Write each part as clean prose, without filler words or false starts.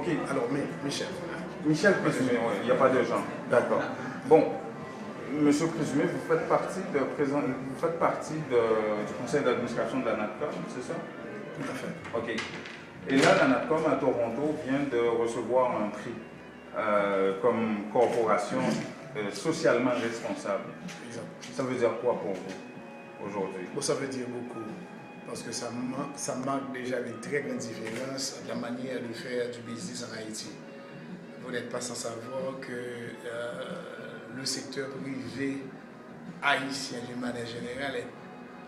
Ok. Alors, mais Michel. Michel Présumé, oui, il n'y a pas de gens. D'accord. Bon, Monsieur Présumé, vous faites partie du conseil d'administration de la NATCOM, c'est ça? Tout à fait. Ok. Et là, la NATCOM à Toronto vient de recevoir un prix comme corporation socialement responsable. Exact. Ça veut dire quoi pour vous aujourd'hui? Bon, ça veut dire beaucoup. Parce que ça marque déjà une très grande différence de la manière de faire du business en Haïti. Vous n'êtes pas sans savoir que le secteur privé haïtien, d'une manière générale, est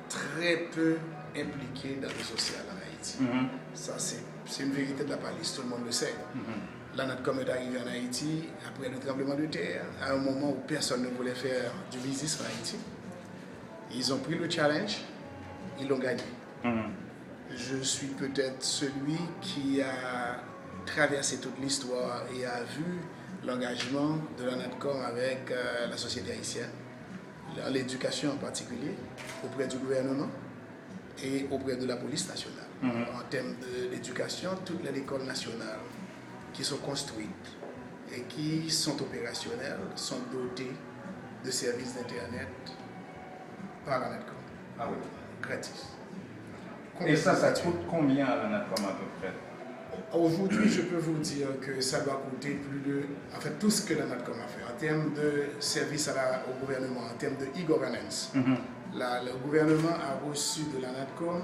très peu impliqué dans le social en Haïti. Ça, c'est une vérité de la palisse, tout le monde le sait. La NATCOM est arrivée en Haïti après le tremblement de terre, à un moment où personne ne voulait faire du business en Haïti. Ils ont pris le challenge, ils l'ont gagné. Je suis peut-être celui qui a traversé toute l'histoire et a vu l'engagement de la NATCOM avec la société haïtienne, l'éducation en particulier, auprès du gouvernement et auprès de la police nationale. En termes d'éducation, toutes les écoles nationales qui sont construites et qui sont opérationnelles sont dotées de services d'Internet par la NATCOM. Ah oui. Gratis. Et ça coûte combien à la NATCOM à peu près? Aujourd'hui, je peux vous dire que ça doit coûter tout ce que la NATCOM a fait en termes de service au gouvernement, en termes de e-governance. Le gouvernement a reçu de la NATCOM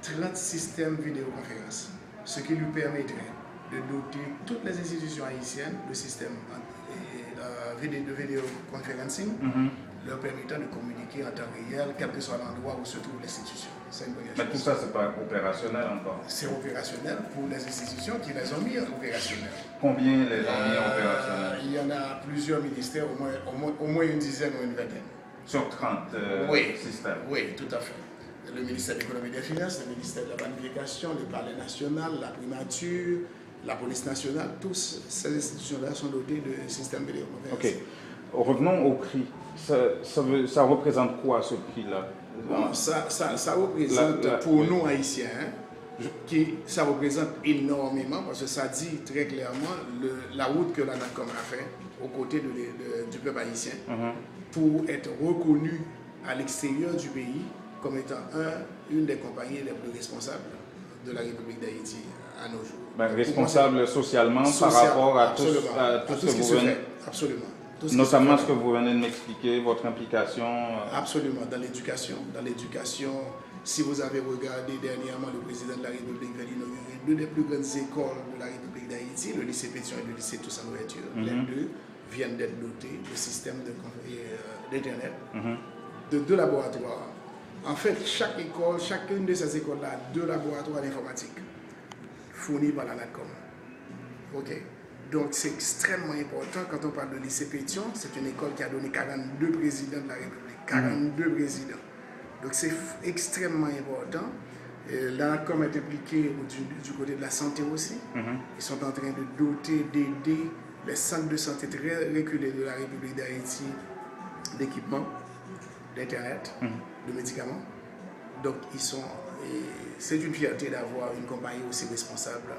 30 systèmes vidéoconférence, ce qui lui permettrait de doter toutes les institutions haïtiennes de systèmes de vidéoconferencing, leur permettant de communiquer en temps réel, quel que soit l'endroit où se trouve l'institution. Mais tout ça, c'est pas opérationnel encore. C'est opérationnel pour les institutions qui les ont mis opérationnels. Combien les ont mis opérationnels? Il y en a plusieurs ministères, au moins une dizaine ou une vingtaine. Sur 30 systèmes? Oui, tout à fait. Le ministère de l'Économie et des Finances, le ministère de la Planification, le Palais national, la primature, la police nationale, tous ces institutions-là sont dotées de systèmes vidéoconférence. Ok. Revenons au prix. Ça représente quoi ce prix-là? Bon, ça représente pour nous Haïtiens, ça représente énormément parce que ça dit très clairement la route que la NATCOM a fait aux côtés du peuple haïtien pour être reconnu à l'extérieur du pays comme étant une des compagnies les plus responsables de la République d'Haïti à nos jours. Responsable socialement par rapport à tout ce que vous venez. Absolument. Notamment ce que vous venez de m'expliquer, votre implication. Absolument, dans l'éducation. Si vous avez regardé dernièrement le président de la République vient d'inaugurer deux des plus grandes écoles de la République d'Haïti, le lycée Pétion et le lycée Toussaint Louverture. Les deux viennent d'être dotés de systèmes d'Internet, de 2 laboratoires. En fait, chacune de ces écoles-là a 2 laboratoires d'informatique fournis par la NATCOM. Ok. Donc c'est extrêmement important quand on parle de lycée Pétion, c'est une école qui a donné 42 présidents de la République, 42 présidents. Donc c'est extrêmement important. La NATCOM est impliquée du côté de la santé aussi. Ils sont en train d'aider les centres de santé très reculés de la République d'Haïti d'équipements, d'Internet, de médicaments. Donc c'est une fierté d'avoir une compagnie aussi responsable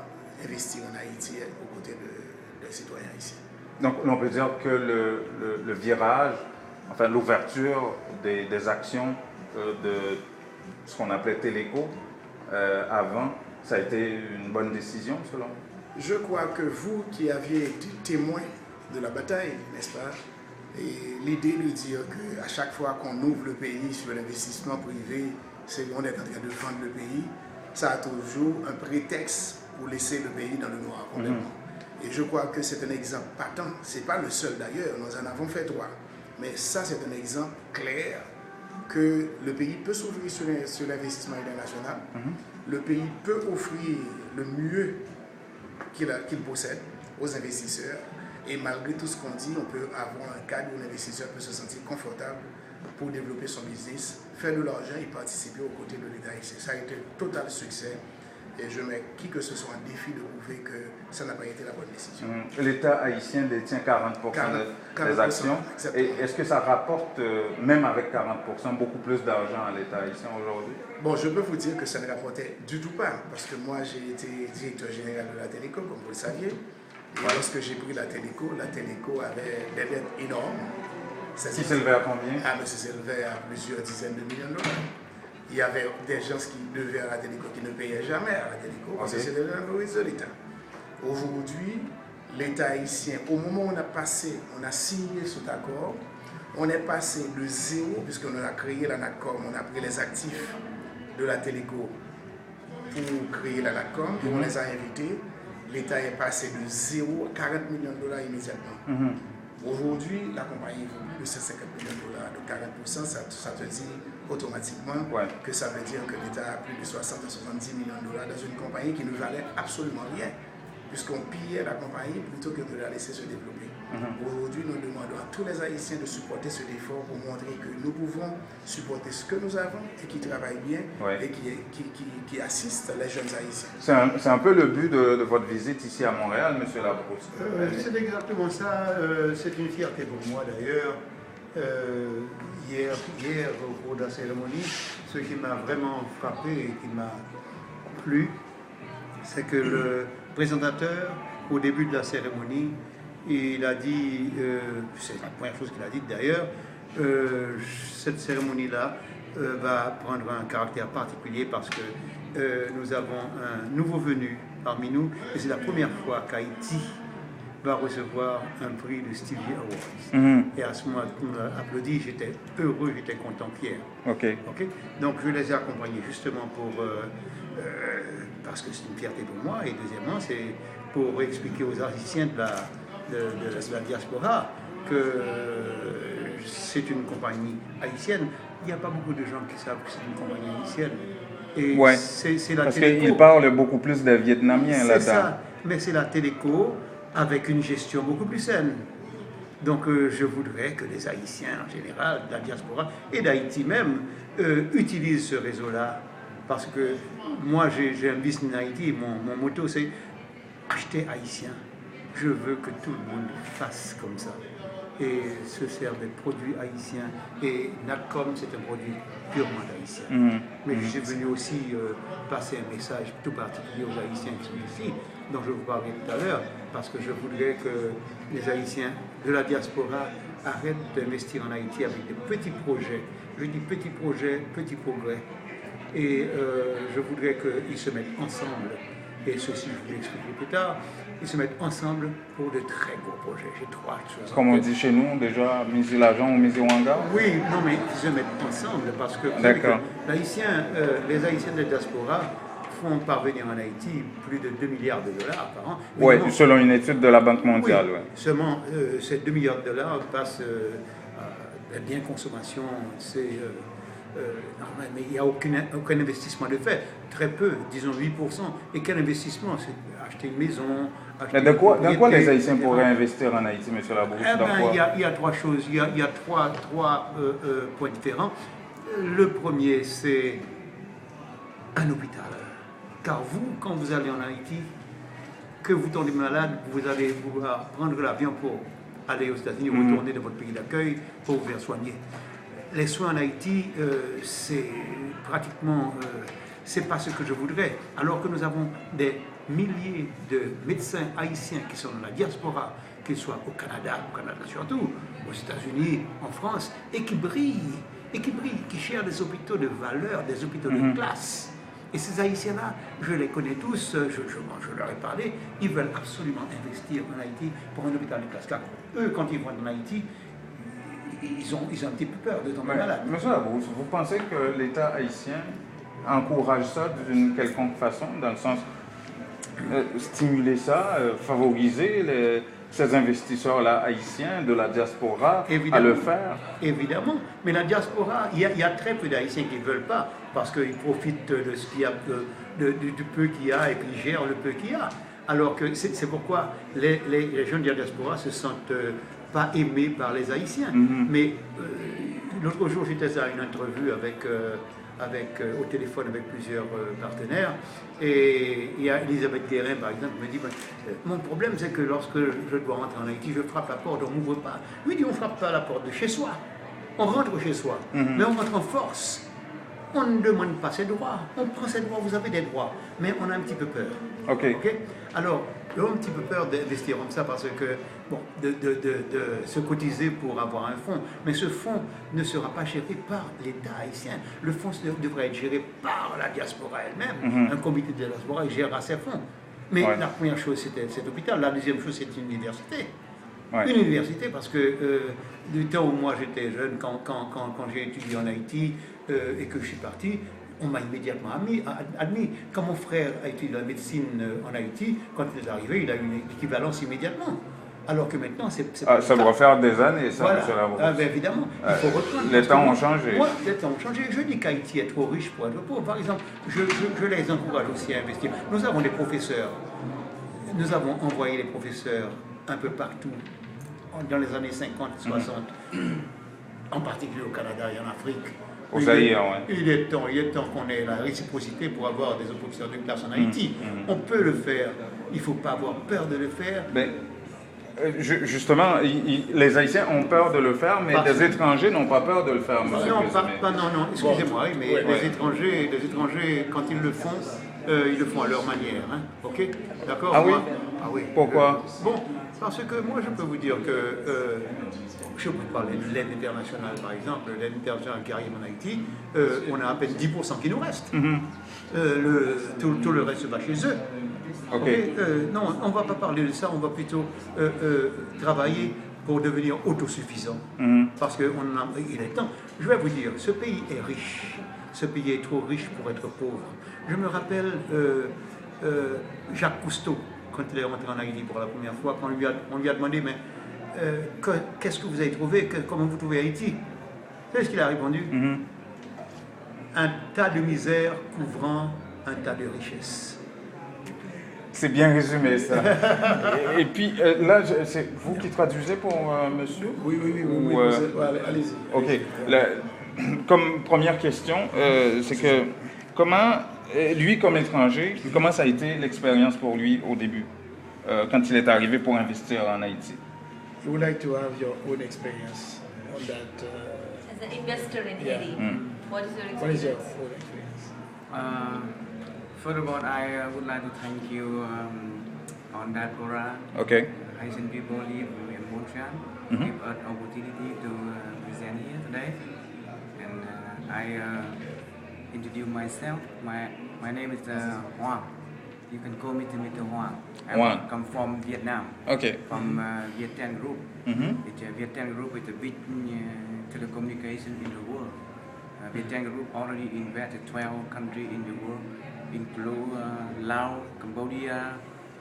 investir en Haïti aux côtés des citoyens haïtiens. Donc on peut dire que le virage, enfin l'ouverture des actions de ce qu'on appelait Téléco avant, ça a été une bonne décision selon vous? Je crois que vous qui aviez été témoin de la bataille, n'est-ce pas, et l'idée de dire qu'à chaque fois qu'on ouvre le pays sur l'investissement privé, on est en train de vendre le pays, ça a toujours un prétexte pour laisser le pays dans le noir complètement. Et je crois que c'est un exemple patent, ce n'est pas le seul d'ailleurs, nous en avons fait 3, mais ça c'est un exemple clair que le pays peut s'ouvrir sur l'investissement international, le pays peut offrir le mieux qu'il possède aux investisseurs, et malgré tout ce qu'on dit, on peut avoir un cadre où l'investisseur peut se sentir confortable pour développer son business, faire de l'argent et participer aux côtés de l'État. Ça a été un total succès. Et je mets qui que ce soit un défi de prouver que ça n'a pas été la bonne décision. L'État haïtien détient 40% des actions. Et est-ce que ça rapporte, même avec 40%, beaucoup plus d'argent à l'État haïtien aujourd'hui? Bon, je peux vous dire que ça ne rapportait du tout pas, parce que moi j'ai été directeur général de la Téléco, comme vous le saviez. Et lorsque j'ai pris la Téléco avait des dettes énormes. Qui s'élevait à combien? Mais ça s'élevait à plusieurs dizaines de millions de dollars. Il y avait des gens qui devaient à la Téléco qui ne payaient jamais à la Téléco, parce que c'était l'entreprise de l'État. Aujourd'hui, l'État haïtien, au moment où on a signé cet accord, on est passé de zéro, puisqu'on a créé la NATCOM, on a pris les actifs de la Téléco pour créer la NATCOM, et on les a invités. L'État est passé de 0 à 40 millions de dollars immédiatement. Aujourd'hui, la compagnie vaut plus de 150 millions de dollars, donc 40%, ça te dit automatiquement que ça veut dire que l'État a plus de 60 à 70 millions de dollars dans une compagnie qui ne valait absolument rien, puisqu'on pillait la compagnie plutôt que de la laisser se développer. Aujourd'hui, nous demandons à tous les Haïtiens de supporter cet effort pour montrer que nous pouvons supporter ce que nous avons et qui travaille bien et qui assiste les jeunes Haïtiens. C'est un peu le but de votre visite ici à Montréal, M. Labrousse. C'est exactement ça. C'est une fierté pour moi d'ailleurs. Hier, au cours de la cérémonie, ce qui m'a vraiment frappé et qui m'a plu, c'est que le présentateur, au début de la cérémonie, il a dit, c'est la première chose qu'il a dit d'ailleurs, cette cérémonie-là va prendre un caractère particulier parce que nous avons un nouveau venu parmi nous et c'est la première fois qu'Haïti va recevoir un prix de Stevie Awards. Et à ce moment-là, on a applaudi, j'étais heureux, j'étais content, fier. Donc je les ai accompagnés justement parce que c'est une fierté pour moi et deuxièmement c'est pour expliquer aux Haïtiens de la diaspora que c'est une compagnie haïtienne. Il n'y a pas beaucoup de gens qui savent que c'est une compagnie haïtienne. Et c'est la parce Téléco. qu'ils parlent beaucoup plus des Vietnamiens là-dedans. C'est ça, mais c'est la Téléco avec une gestion beaucoup plus saine. Donc je voudrais que les Haïtiens en général, de la diaspora et d'Haïti même, utilisent ce réseau-là. Parce que moi j'ai un business en Haïti, mon motto c'est acheter haïtien. Je veux que tout le monde fasse comme ça et se serve des produits haïtiens. Et NATCOM, c'est un produit purement haïtien. Mais je suis venu aussi passer un message tout particulier aux Haïtiens qui sont ici, dont je vous parlais tout à l'heure, parce que je voudrais que les Haïtiens de la diaspora arrêtent d'investir en Haïti avec des petits projets. Je dis petits projets, petits progrès. Et je voudrais qu'ils se mettent ensemble. Et ceci, je vous l'expliquerai plus tard. Ils se mettent ensemble pour de très gros projets. J'ai 3 choses. Comme on dit chez nous, déjà, miser l'argent ou miser Wanga? Oui, non, mais ils se mettent ensemble parce que les Haïtiens de la diaspora font parvenir en Haïti plus de 2 milliards de dollars par an. Oui, selon une étude de la Banque mondiale. Oui, seulement ces 2 milliards de dollars passent à la bien consommation. Mais il n'y a aucun investissement de fait. Très peu, disons 8%. Et quel investissement? C'est acheter une maison. Mais dans quoi les Haïtiens pourraient investir en Haïti, M. Labrousse? Il y a 3 choses. Il y a trois points différents. Le premier, c'est un hôpital. Car vous, quand vous allez en Haïti, que vous tombez malade, vous allez pouvoir prendre l'avion pour aller aux États-Unis, retourner dans votre pays d'accueil pour vous faire soigner. Les soins en Haïti, c'est pratiquement, c'est pas ce que je voudrais. Alors que nous avons des milliers de médecins haïtiens qui sont dans la diaspora, qu'ils soient au Canada surtout, aux États-Unis, en France, et qui brillent, qui cherchent des hôpitaux de valeur, des hôpitaux de classe. Et ces Haïtiens-là, je les connais tous, je leur ai parlé, ils veulent absolument investir en Haïti pour un hôpital de classe. Car eux, quand ils vont en Haïti, ils ont un petit peu peur de tomber malade. Monsieur Labrousse, vous pensez que l'État haïtien encourage ça d'une quelconque façon, dans le sens stimuler ça, favoriser ces investisseurs-là haïtiens de la diaspora à le faire? Évidemment, mais la diaspora, il y a très peu d'Haïtiens qui ne veulent pas, parce qu'ils profitent de ce qu'il y a, du peu qu'il y a, et puis ils gèrent le peu qu'il y a. Alors que c'est pourquoi les jeunes de la diaspora se sentent pas aimés par les Haïtiens. Mais l'autre jour, j'étais à une entrevue au téléphone avec plusieurs partenaires. Et il y a Elisabeth Guérin, par exemple, qui me dit mon problème, c'est que lorsque je dois rentrer en Haïti, je frappe la porte, on ne m'ouvre pas. Lui dit on ne frappe pas la porte de chez soi. On rentre chez soi, mais on rentre en force. On ne demande pas ses droits. On prend ses droits, vous avez des droits, mais on a un petit peu peur. OK. Alors, j'ai un petit peu peur d'investir comme ça parce que, bon, de se cotiser pour avoir un fonds. Mais ce fonds ne sera pas géré par l'État haïtien. Le fonds devrait être géré par la diaspora elle-même. Un comité de diaspora gérera ses fonds. Mais la première chose, c'était cet hôpital. La deuxième chose, c'est une université. Une université parce que du temps où moi j'étais jeune, quand j'ai étudié en Haïti et que je suis parti, on m'a immédiatement admis. Quand mon frère a étudié la médecine en Haïti, quand il est arrivé, il a eu une équivalence immédiatement. Alors que maintenant, ça doit faire des années, ça, voilà. monsieur Labrousse. Ben évidemment, il faut reprendre. Les temps ont changé. Oui, les temps ont changé. Je dis qu'Haïti est trop riche pour être pauvre. Par exemple, je les encourage aussi à investir. Nous avons des professeurs. Nous avons envoyé les professeurs un peu partout, dans les années 50, 60, en particulier au Canada et en Afrique. Au Zaïre, oui. Il est temps qu'on ait la réciprocité pour avoir des professeurs de classe en Haïti. On peut le faire. Il ne faut pas avoir peur de le faire. Mais, justement, les Haïtiens ont peur de le faire, mais des étrangers n'ont pas peur de le faire, monsieur. Non, excusez-moi, mais les étrangers, quand ils le font à leur manière. Hein, ok? D'accord? Ah oui? Ah oui. Pourquoi? Bon, parce que moi, je peux vous dire que, je vous parle de l'aide internationale, par exemple, l'aide internationale qui arrive en Haïti, on a à peine 10% qui nous reste. Tout le reste va chez eux. Okay. Non, on ne va pas parler de ça, on va plutôt travailler pour devenir autosuffisant. Parce qu'il est temps. Je vais vous dire, ce pays est riche. Ce pays est trop riche pour être pauvre. Je me rappelle Jacques Cousteau, quand il est rentré en Haïti pour la première fois, quand on lui a demandé, mais qu'est-ce que vous avez trouvé, comment vous trouvez Haïti? Vous savez ce qu'il a répondu? Un tas de misère couvrant un tas de richesses. C'est bien résumé, ça. Et puis, là, c'est vous qui traduisez pour monsieur? Oui, allez-y. OK. Comme première question, c'est que comment, lui comme étranger, comment ça a été l'expérience pour lui au début, quand il est arrivé pour investir en Haïti? You would like to have your own experience on that? As an investor in Haiti, what is your experience? What is your own experience? First of all, I would like to thank you on diaspora. Okay. Haitian people live in Montreal. Give us opportunity to present here today. And I introduce myself. My name is Hoang. You can call me to Mr. Hoang. I come from Vietnam. Okay. From Viet Thanh Group. It's a Viet Thanh Group is a big telecommunication in the world. Viet Thanh Group already invested 12 countries in the world, include Laos, Cambodia,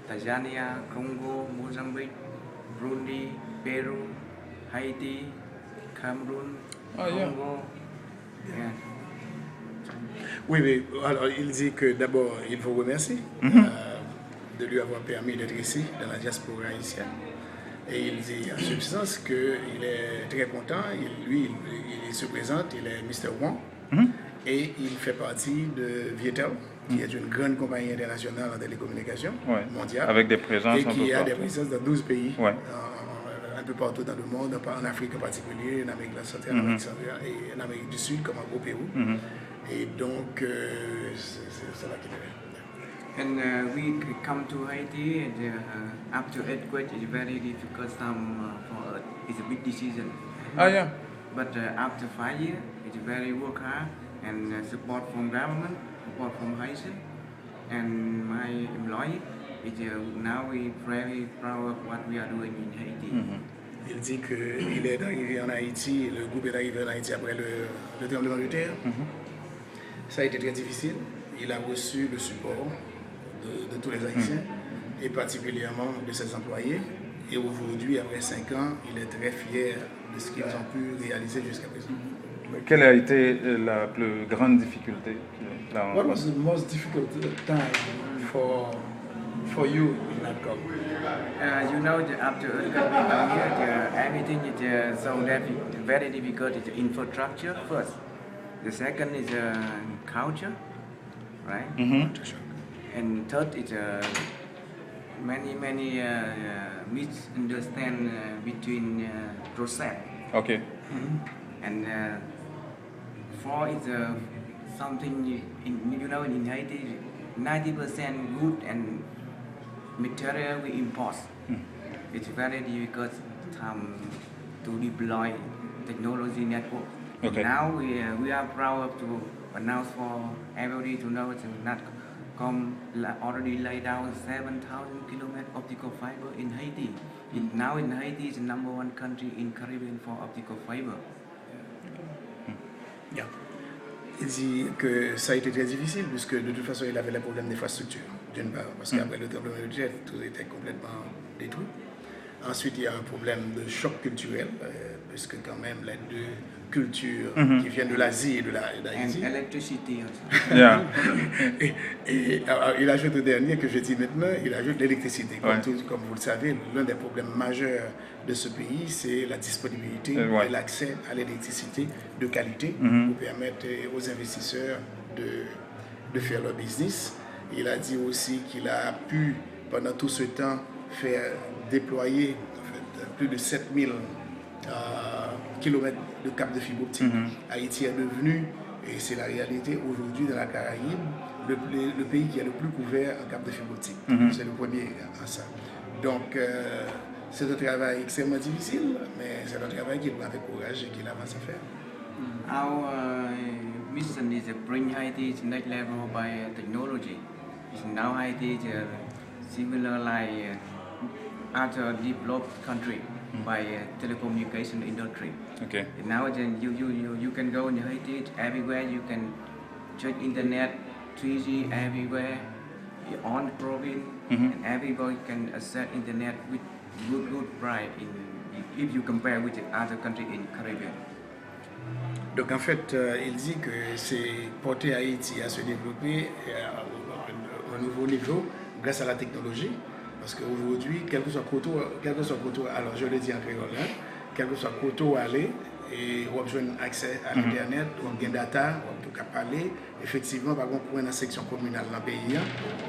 Tanzania, Congo, Mozambique, Burundi, Peru, Haiti, Cameroun, Congo. Yeah. Oui, mais alors il dit que d'abord il vous remercie de lui avoir permis d'être ici dans la diaspora haïtienne. Et il dit en substance qu'il est très content, il se présente, il est Mr. Wang, et il fait partie de Vietel, qui est une grande compagnie internationale en télécommunications mondiale, avec des présences et qui a des présences dans 12 pays, un peu partout dans le monde, en Afrique en particulier, en Amérique centrale, en Amérique centrale et en Amérique du Sud, comme au Pérou. Et donc, c'est là qu'il est. And we come to Haiti, and after earthquake, it's very difficult for us. It's a big decision. But after 5 years, it's very work hard and support from government, support from Haiti, and my employee. Now we very proud of what we are doing in Haiti. Il dit qu'il est arrivé en Haïti, le groupe est arrivé en Haïti après le tremblement de terre. Ça a été très difficile. Il a reçu le support de tous les Haïtiens et particulièrement de ses employés. Et aujourd'hui, après 5 ans, il est très fier de ce qu'ils ont pu réaliser jusqu'à présent. Quelle a été la plus grande difficulté? What was the most difficult time for you in that company? You know, after everything is so very difficult. It's infrastructure first. The second is culture, right? And third is many misunderstand between process. Okay. And four is something in Haiti, 90% good and material we import. It's very difficult to deploy technology network. Okay. Now we are proud to announce for everybody to know that NATCOM already laid down 7,000 kilometers optical fiber in Haiti. Now in Haiti is the number one country in Caribbean for optical fiber. Yeah. Il dit que ça a été très difficile puisque de toute façon il avait les problèmes d'infrastructure, d'une part, parce qu'après le tremblement de terre, tout était complètement détruit. Ensuite, il y a un problème de choc culturel, puisque quand même les deux cultures qui viennent de l'Asie et de d'Haïti. And electricity also. Yeah. Et il ajoute au dernier que je dis maintenant, il ajoute l'électricité. Comme vous le savez, l'un des problèmes majeurs de ce pays, c'est la disponibilité et l'accès à l'électricité de qualité pour permettre aux investisseurs de faire leur business. Il a dit aussi qu'il a pu, pendant tout ce temps, faire déployer plus de 7000 kilomètres de câbles de fibre optique. Haïti est devenu, et c'est la réalité aujourd'hui dans la Caraïbe, le pays qui est le plus couvert en câbles de fibre optique. C'est le premier à ça. Donc, c'est un travail extrêmement difficile, mais c'est un travail qu'il doit avec courage et qu'il avance à faire. Our mission is to bring Haiti to next level by technology. Now Haiti is similar like other developed country by telecommunication industry. Okay. And now you can go in Haiti everywhere. You can check internet, 3G everywhere, on the province, and everybody can access internet with good price if you compare with other countries in Caribbean. Donc en fait, il dit que c'est porter Haïti à se développer à un nouveau niveau grâce à la technologie. Parce qu'aujourd'hui, quel que soit côté, alors je le dis en créole, quel que soit côté où aller, et on a besoin d'accès à l'internet, on a besoin de data, on peut parler. Effectivement, par contre, pour une section communale dans le pays,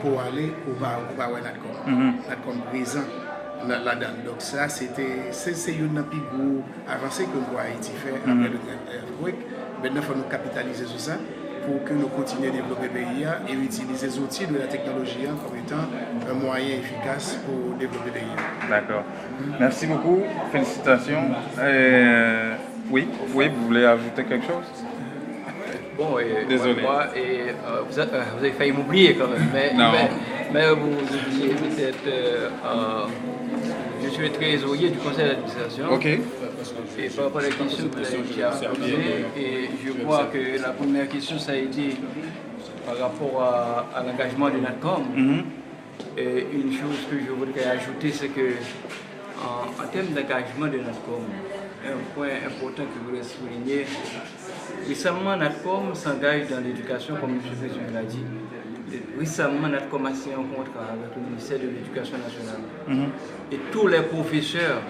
pour aller au bar NATCOM présent là-dedans. Donc ça, c'est une plus gros avancée que nous Haïti fait après le earthquake. Maintenant, il faut nous capitaliser sur ça pour que nous continuions à développer le pays et utiliser les outils de la technologie comme étant un moyen efficace pour développer le pays. D'accord. Merci beaucoup. Félicitations. Oui, vous voulez ajouter quelque chose? Bon, désolé. Vous avez failli m'oublier quand même, mais vous oubliez peut-être. Je suis le trésorier du conseil d'administration. Ok. Et par rapport à la question que vous avez posée, et je crois que la première question, ça a été par rapport à l'engagement de NATCOM. Et une chose que je voudrais ajouter, c'est que en termes d'engagement de NATCOM, un point important que je voudrais souligner, récemment NATCOM s'engage dans l'éducation, comme M. le Président l'a dit. Récemment, NATCOM a signé un contrat avec le ministère de l'Éducation nationale. Et tous les professeurs,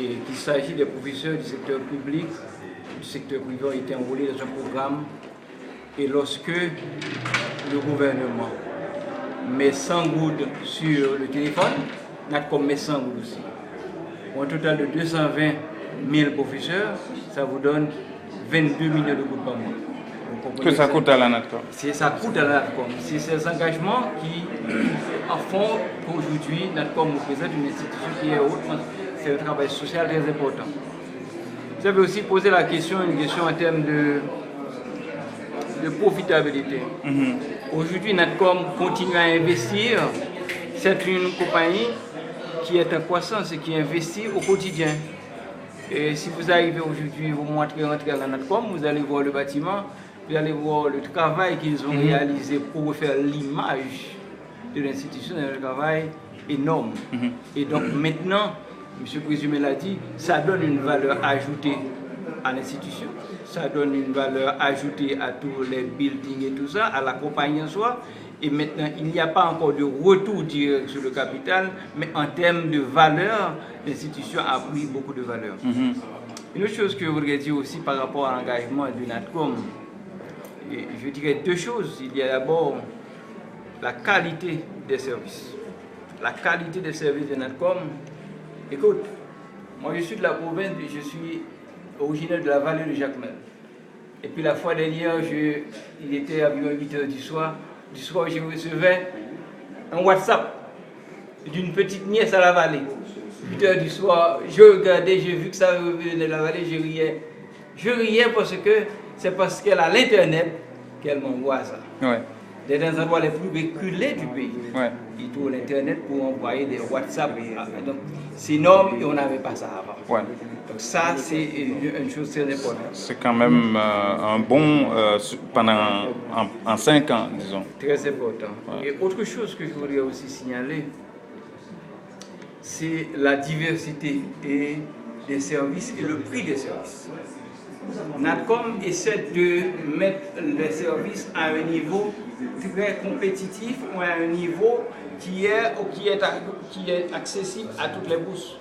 et qu'il s'agit des professeurs du secteur public, du secteur privé, ont été enrôlés dans un programme. Et lorsque le gouvernement met 100 gouttes sur le téléphone, NATCOM met 100 gouttes aussi. Pour un total de 220 000 professeurs, ça vous donne 22 millions de gouttes par mois. Que ça coûte à la NATCOM? Ça coûte à la NATCOM. C'est ces engagements qui font qu'aujourd'hui, NATCOM représente une institution qui est haute. C'est un travail social très important. Vous avez aussi posé une question en termes de profitabilité. Aujourd'hui, NATCOM continue à investir. C'est une compagnie qui est en croissance et qui investit au quotidien. Et si vous arrivez aujourd'hui, vous rentrer à la NATCOM, vous allez voir le bâtiment, vous allez voir le travail qu'ils ont réalisé pour refaire l'image de l'institution, un travail énorme. Et donc maintenant, M. le Président l'a dit, ça donne une valeur ajoutée à l'institution, ça donne une valeur ajoutée à tous les buildings et tout ça, à la compagnie en soi. Et maintenant, il n'y a pas encore de retour direct sur le capital, mais en termes de valeur, l'institution a pris beaucoup de valeur. Une autre chose que je voudrais dire aussi par rapport à l'engagement du NATCOM, je dirais deux choses. Il y a d'abord la qualité des services. La qualité des services de NATCOM. Écoute, moi je suis de la province, je suis originaire de la vallée de Jacmel. Et puis la fois dernière, il était environ 8h du soir. Je recevais un WhatsApp d'une petite nièce à la vallée. 8h du soir, je regardais, j'ai vu que ça revenait de la vallée, je riais. Je riais parce qu'elle a l'internet qu'elle m'envoie ça. Ouais. Dans les endroits les plus reculés du pays. Ouais. Il trouve l'internet pour envoyer des WhatsApp. Donc c'est énorme et on n'avait pas ça avant. Ouais. Donc ça, c'est une chose très importante. C'est quand même un bon en 5 ans, disons. Très important. Ouais. Et autre chose que je voudrais aussi signaler, c'est la diversité des services et le prix des services. NATCOM essaie de mettre les services à un niveau très compétitif ou à un niveau qui est accessible à toutes les bourses.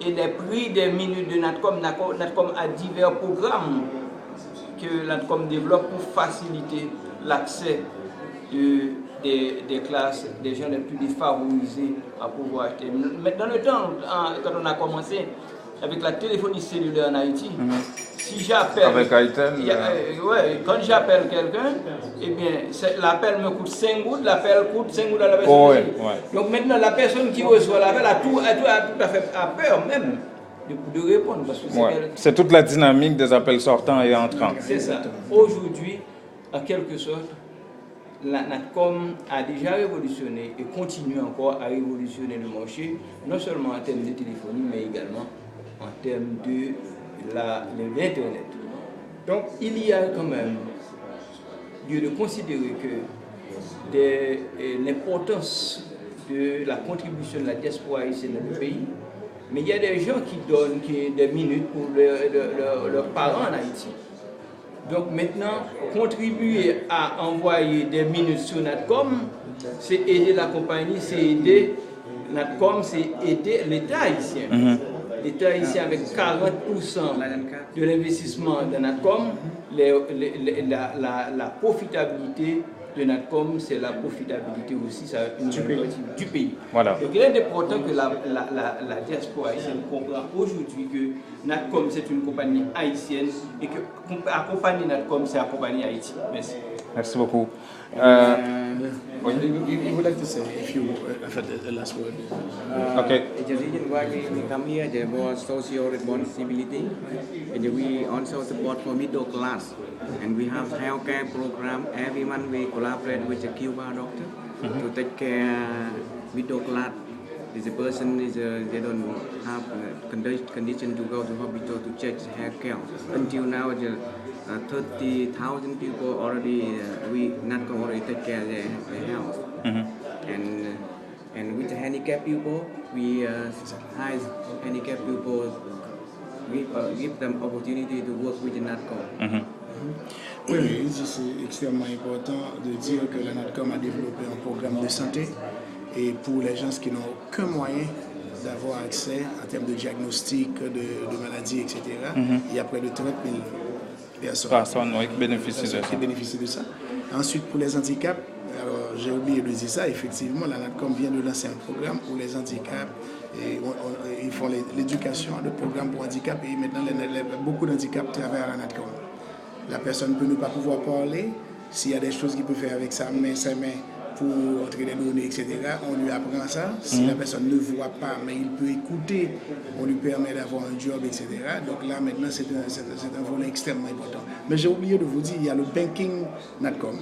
Et les prix des minutes de NATCOM a divers programmes que NATCOM développe pour faciliter l'accès des classes, des gens les plus défavorisés à pouvoir acheter. Mais dans le temps, quand on a commencé avec la téléphonie cellulaire en Haïti, si j'appelle... Avec Itel quand j'appelle quelqu'un, eh bien, l'appel me coûte 5 gouttes, l'appel coûte 5 gouttes à la personne. Donc maintenant, la personne qui reçoit l'appel a tout à fait peur même de répondre. Parce que c'est toute la dynamique des appels sortants et entrants. C'est ça. Aujourd'hui, en quelque sorte, la NATCOM a déjà révolutionné et continue encore à révolutionner le marché, non seulement en termes de téléphonie, mais également en termes de l'Internet. Donc, il y a quand même lieu de considérer que l'importance de la contribution de la diaspora haïtienne dans le pays, mais il y a des gens qui donnent des minutes pour leurs parents en Haïti. Donc maintenant, contribuer à envoyer des minutes sur NATCOM, c'est aider la compagnie, c'est aider NATCOM, c'est aider l'État haïtien. L'État haïtien avec 40% de l'investissement de NATCOM, la profitabilité de NATCOM, c'est la profitabilité aussi du pays. Voilà. Donc il est important que la diaspora haïtienne comprenne aujourd'hui que NATCOM c'est une compagnie haïtienne et que accompagner NATCOM c'est accompagner Haïti. Merci. Merci beaucoup. You would like to say a few the last word? Okay. The reason why we come here, there was social responsibility, and we also support for middle class, and we have healthcare program. Every month we collaborate with a Cuba doctor to take care middle class. If the person they don't have condition to go to hospital to check healthcare. Until now, 30,000 people already we not already take care of their health. And with the handicapped people, we hire handicapped people, give them opportunity to work with the NATCOM. Oui, c'est extrêmement important de dire que la NATCOM a développé un programme de santé et pour les gens qui n'ont aucun moyen d'avoir accès en termes de diagnostic, de maladies, etc. Il y a près de 30 000 personnes qui bénéficient de ça. Ensuite, pour les handicaps, alors j'ai oublié de dire ça, effectivement, la NATCOM vient de lancer un programme pour les handicaps et ils font l'éducation, le programme pour handicap et maintenant beaucoup d'handicaps travaillent à la NATCOM. La personne peut ne pas pouvoir parler, s'il y a des choses qu'il peut faire avec sa main pour entrer les données, etc., on lui apprend ça. Si la personne ne voit pas, mais il peut écouter, on lui permet d'avoir un job, etc. Donc là, maintenant, c'est un volet extrêmement important. Mais j'ai oublié de vous dire, il y a le banking NATCOM.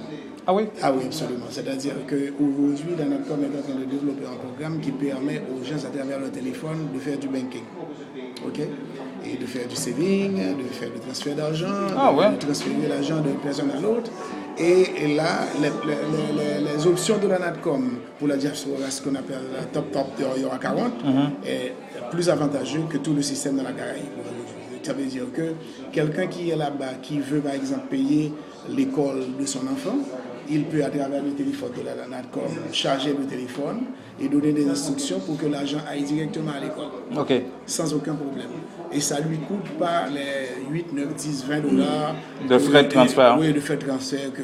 Ah oui? Ah oui, absolument. C'est-à-dire qu'aujourd'hui, la NATCOM est en train de développer un programme qui permet aux gens, à travers leur téléphone, de faire du banking. OK? Et de faire du saving, de faire du transfert d'argent, de transférer l'argent d'une personne à l'autre. Et là, les options de la NATCOM pour la diaspora, ce qu'on appelle la top de 40, est plus avantageux que tout le système de la Caraïbe. Ça veut dire que quelqu'un qui est là-bas, qui veut par exemple payer l'école de son enfant, il peut à travers le téléphone de la NATCOM charger le téléphone et donner des instructions pour que l'agent aille directement à l'école. OK. Sans aucun problème. Et ça ne lui coûte pas les 8, 9, 10, 20 dollars de frais de transfert. Oui, de frais de transfert que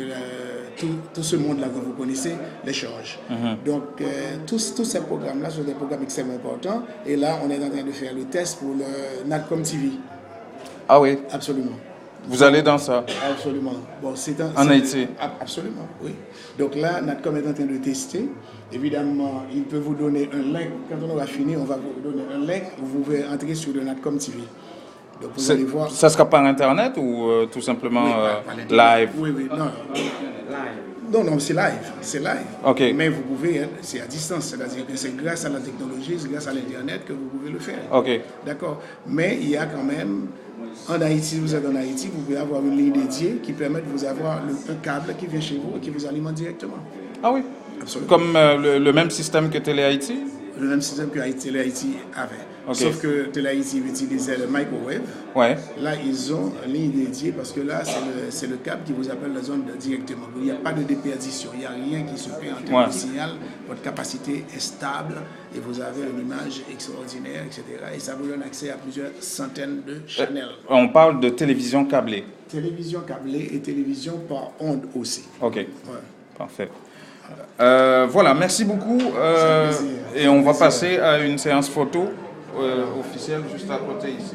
tout ce monde-là que vous connaissez les charge. Donc, tous ces programmes-là sont des programmes extrêmement importants. Et là, on est en train de faire le test pour le NATCOM TV. Ah oui. Absolument. Vous allez dans ça? Absolument. Bon, en Haïti? Absolument, oui. Donc là, NATCOM est en train de tester. Évidemment, il peut vous donner un link. Quand on aura fini, on va vous donner un link. Vous pouvez entrer sur le NATCOM TV. Donc vous allez voir. Ça sera par Internet ou tout simplement live? Oui, non. Non, c'est live. C'est live. OK. Mais vous pouvez, c'est à distance. C'est-à-dire que c'est grâce à la technologie, c'est grâce à l'Internet que vous pouvez le faire. OK. D'accord. Mais il y a quand même, en Haïti, si vous êtes en Haïti, vous pouvez avoir une ligne dédiée qui permet de vous avoir un câble qui vient chez vous et qui vous alimente directement. Ah oui? Absolument. Comme le même système que Télé Haïti? Le même système que Télé Haïti avait. Okay. Sauf que Télé Haïti utilisait le microwave. Ouais. Là, ils ont une ligne dédiée parce que là, c'est le câble qui vous appelle la zone directement. Il n'y a pas de déperdition, il n'y a rien qui se fait en termes de signal. Votre capacité est stable et vous avez une image extraordinaire, etc. Et ça vous donne accès à plusieurs centaines de channels. On parle de télévision câblée. Télévision câblée et télévision par onde aussi. OK. Ouais. Parfait. Voilà, merci beaucoup. Et on va passer à une séance photo officielle juste à côté ici.